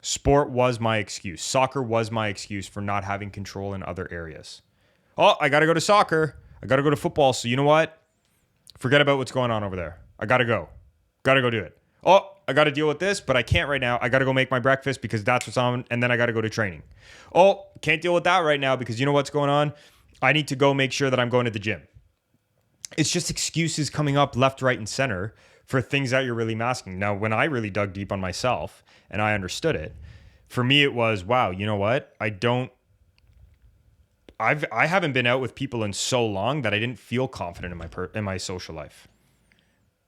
Sport was my excuse. Soccer was my excuse for not having control in other areas. Oh, I got to go to soccer. I got to go to football. So you know what? Forget about what's going on over there. I got to go. Got to go do it. Oh, I got to deal with this, but I can't right now. I got to go make my breakfast because that's what's on, and then I got to go to training. Oh, can't deal with that right now because you know what's going on? I need to go make sure that I'm going to the gym. It's just excuses coming up left, right, and center for things that you're really masking. Now, when I really dug deep on myself and I understood it, for me it was, wow, you know what? I haven't been out with people in so long that I didn't feel confident in my social life.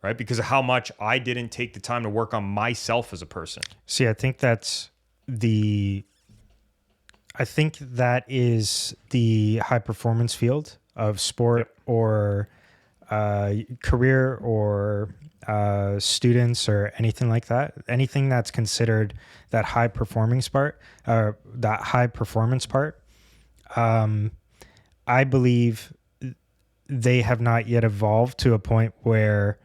Right? Because of how much I didn't take the time to work on myself as a person. See, I think that is the high performance field of sport. Yep. Or career or students or anything like that. Anything that's considered that high performance part. I believe they have not yet evolved to a point where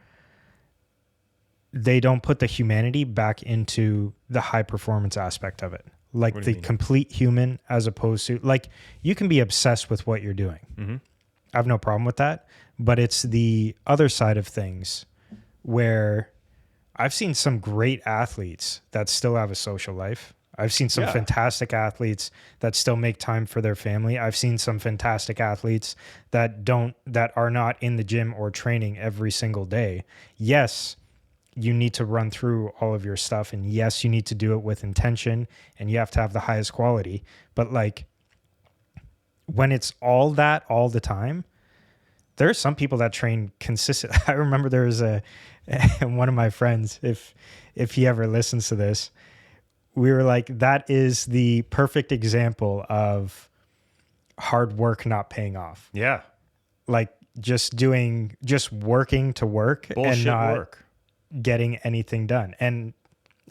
they don't put the humanity back into the high performance aspect of it. Like the complete human, as opposed to, like, you can be obsessed with what you're doing. Mm-hmm. I have no problem with that. But it's the other side of things where I've seen some great athletes that still have a social life. I've seen some fantastic athletes that still make time for their family. I've seen some fantastic athletes that are not in the gym or training every single day. Yes, you need to run through all of your stuff, and yes, you need to do it with intention, and you have to have the highest quality. But like, when it's all that all the time, there are some people that train consistent. I remember there was one of my friends, if he ever listens to this, we were like, that is the perfect example of hard work not paying off. Yeah. Like just working to work. Bullshit and not work. Getting anything done. And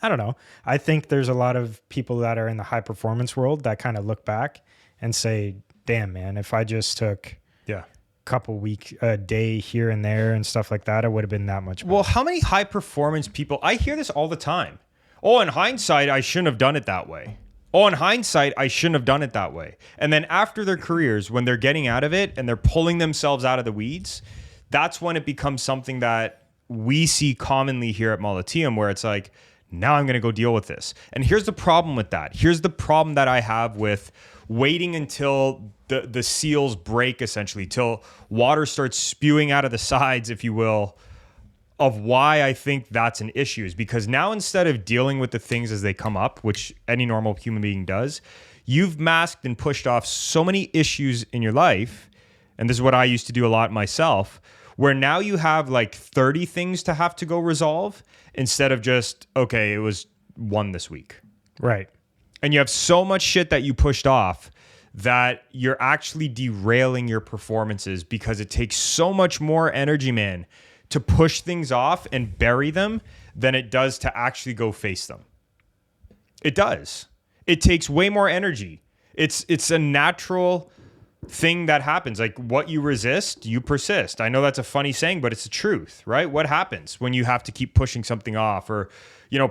I don't know. I think there's a lot of people that are in the high performance world that kind of look back and say, damn, man, if I just took a day here and there and stuff like that, it would have been that much better. Well, how many high performance people, I hear this all the time. Oh, in hindsight, I shouldn't have done it that way. Oh, in hindsight, I shouldn't have done it that way. And then after their careers, when they're getting out of it and they're pulling themselves out of the weeds, that's when it becomes something that we see commonly here at Molliteum, where it's like, now I'm going to go deal with this. And here's the problem with that. Here's the problem that I have with waiting until the seals break, essentially, till water starts spewing out of the sides, if you will, of why I think that's an issue. Is because now, instead of dealing with the things as they come up, which any normal human being does, you've masked and pushed off so many issues in your life. And this is what I used to do a lot myself, where now you have like 30 things to have to go resolve instead of just, okay, it was one this week. Right. And you have so much shit that you pushed off that you're actually derailing your performances, because it takes so much more energy, man, to push things off and bury them than it does to actually go face them. It does. It takes way more energy. It's a natural thing that happens. Like, what you resist, you persist. I know that's a funny saying, but it's the truth, right? What happens when you have to keep pushing something off or,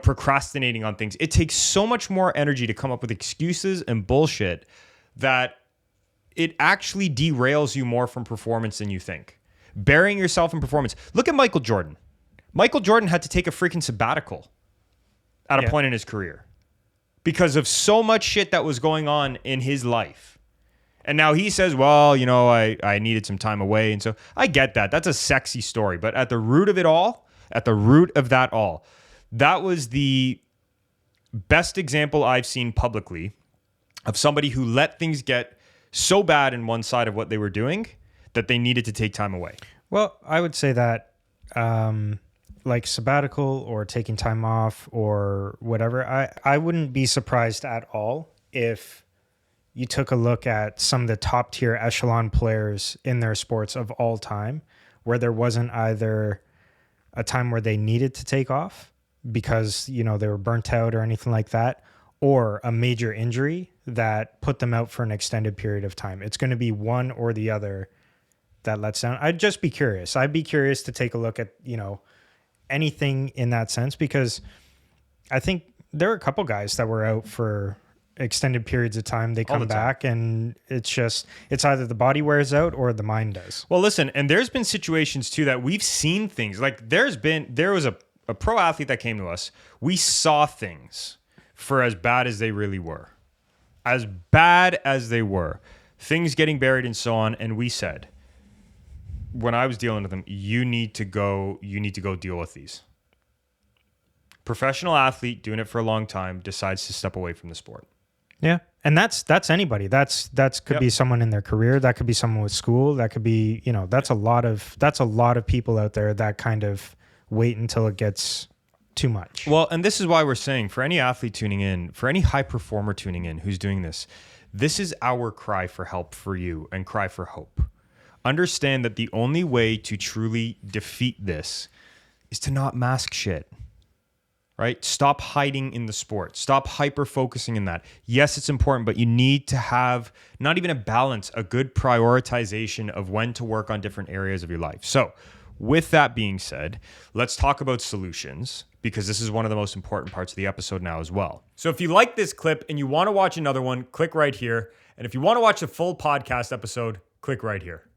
procrastinating on things? It takes so much more energy to come up with excuses and bullshit that it actually derails you more from performance than you think. Burying yourself in performance. Look at Michael Jordan. Michael Jordan had to take a freaking sabbatical at a point in his career because of so much shit that was going on in his life. And now he says, well, I needed some time away. And so I get that. That's a sexy story. But at the root of it all, that was the best example I've seen publicly of somebody who let things get so bad in one side of what they were doing that they needed to take time away. Well, I would say that like sabbatical or taking time off or whatever, I wouldn't be surprised at all if you took a look at some of the top tier echelon players in their sports of all time, where there wasn't either a time where they needed to take off because, they were burnt out or anything like that, or a major injury that put them out for an extended period of time. It's going to be one or the other that lets down. I'd just be curious. I'd be curious to take a look at, anything in that sense, because I think there are a couple guys that were out for extended periods of time. They come back and it's either the body wears out or the mind does. Well, listen, and there's been situations too that we've seen things like there was a pro athlete that came to us. We saw things for as bad as they really were, as bad as they were, things getting buried and so on. And we said, when I was dealing with them, you need to go deal with these. Professional athlete doing it for a long time decides to step away from the sport. Yeah. And that's anybody. That's could be someone in their career. That could be someone with school. That could be, that's a lot of people out there that kind of wait until it gets too much. Well, and this is why we're saying for any athlete tuning in, for any high performer tuning in who's doing this is our cry for help for you and cry for hope. Understand that the only way to truly defeat this is to not mask shit. Right? Stop hiding in the sport. Stop hyper-focusing in that. Yes, it's important, but you need to have not even a balance, a good prioritization of when to work on different areas of your life. So with that being said, let's talk about solutions because this is one of the most important parts of the episode now as well. So if you like this clip and you want to watch another one, click right here. And if you want to watch the full podcast episode, click right here.